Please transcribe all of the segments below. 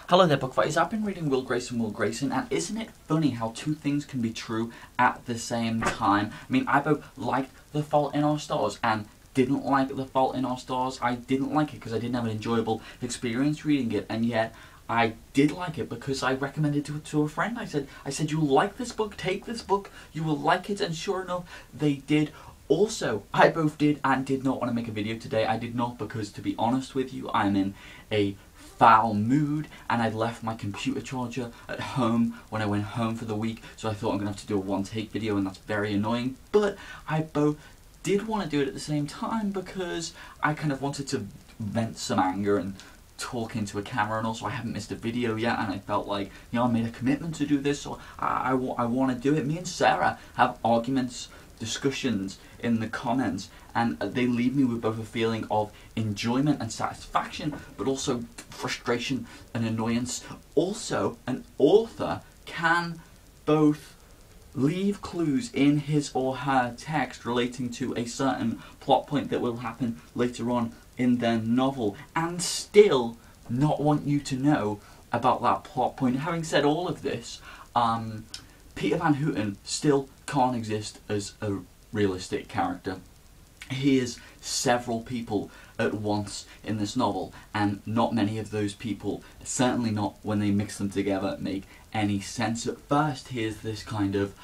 Hello there, Bookfighters. I've been reading Will Grayson, and isn't it funny how two things can be true at the same time? I mean, I both liked The Fault in Our Stars and didn't like The Fault in Our Stars. I didn't like it because I didn't have an enjoyable experience reading it, and yet I did like it because I recommended it to a friend. I said, you like this book? Take this book. You will like it, and sure enough, they did. Also, I both did and did not want to make a video today. I did not because, to be honest with you, I'm in a foul mood and I'd left my computer charger at home when I went home for the week, so I thought I'm going to have to do a one-take video, and that's very annoying. But I both did want to do it at the same time because I kind of wanted to vent some anger and talk into a camera, and also I haven't missed a video yet, and I felt like, you know, I made a commitment to do this, so I want to do it. Me and Sarah have arguments, discussions in the comments, and they leave me with both a feeling of enjoyment and satisfaction, but also frustration and annoyance. Also, an author can both leave clues in his or her text relating to a certain plot point that will happen later on in their novel, and still not want you to know about that plot point. Having said all of this, Peter Van Houten still can't exist as a realistic character. He is several people at once in this novel, and not many of those people, certainly not when they mix them together, make any sense. At first, he is this kind of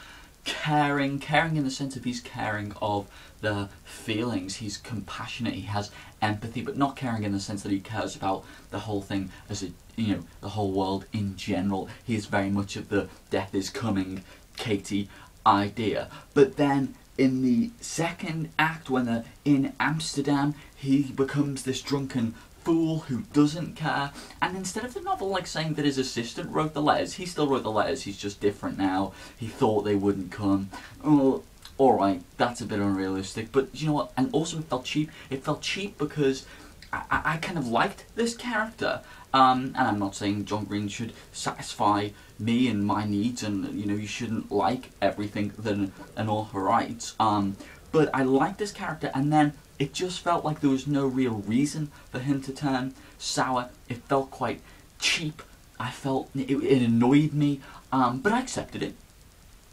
caring in the sense of he's caring of the feelings, he's compassionate, he has empathy, but not caring in the sense that he cares about the whole thing as a, you know, the whole world in general. He is very much of the death is coming, Katie idea. But then in the second act, when they're in Amsterdam, he becomes this drunken fool who doesn't care, and instead of the novel like saying that his assistant wrote the letters, he still wrote the letters, he's just different now. He thought they wouldn't come. Oh, alright, that's a bit unrealistic, but you know what, and also it felt cheap. It felt cheap because I kind of liked this character, and I'm not saying John Green should satisfy me and my needs, and you know, you shouldn't like everything that an author writes, but I liked this character, and then it just felt like there was no real reason for him to turn sour. It felt quite cheap. I felt it annoyed me, but I accepted it.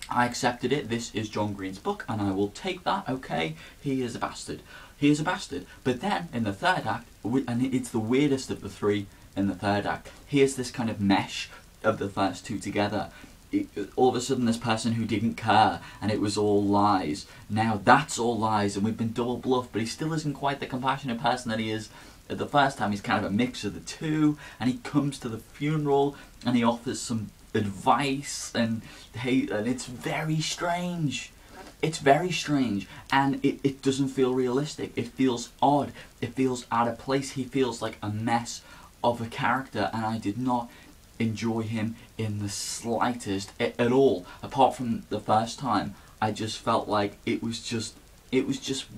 I accepted it. This is John Green's book, and I will take that. Okay, he is a bastard. He is a bastard. But then in the third act, and it's the weirdest of the three in the third act, here's this kind of mesh of the first two together. All of a sudden, this person who didn't care, and it was all lies. Now that's all lies, and we've been double bluffed, but he still isn't quite the compassionate person that he is at the first time. He's kind of a mix of the two, and he comes to the funeral, and he offers some advice, and it's very strange. It's very strange, and it doesn't feel realistic. It feels odd. It feels out of place. He feels like a mess of a character, and I did not enjoy him in the slightest at all. Apart from the first time, I just felt like it was just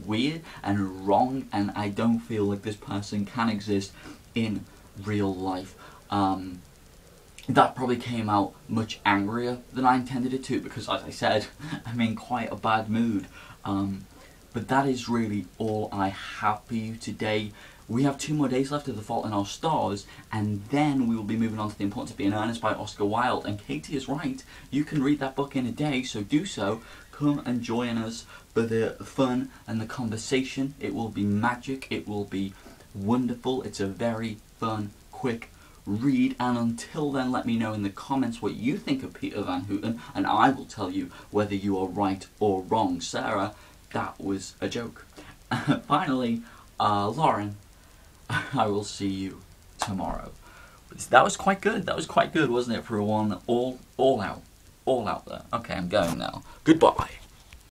weird and wrong, and I don't feel like this person can exist in real life. That probably came out much angrier than I intended it to, because as I said, I'm in quite a bad mood. But that is really all I have for you today. We have 2 more days left of The Fault in Our Stars, and then we will be moving on to The Importance of Being Earnest by Oscar Wilde. And Katie is right, you can read that book in a day, so do so. Come and join us for the fun and the conversation. It will be magic, it will be wonderful. It's a very fun, quick read, and until then, let me know in the comments what you think of Peter Van Houten, and I will tell you whether you are right or wrong. Sarah, that was a joke. Finally, Lauren, I will see you tomorrow. That was quite good. That was quite good, wasn't it, for one all out there. Okay, I'm going now. Goodbye.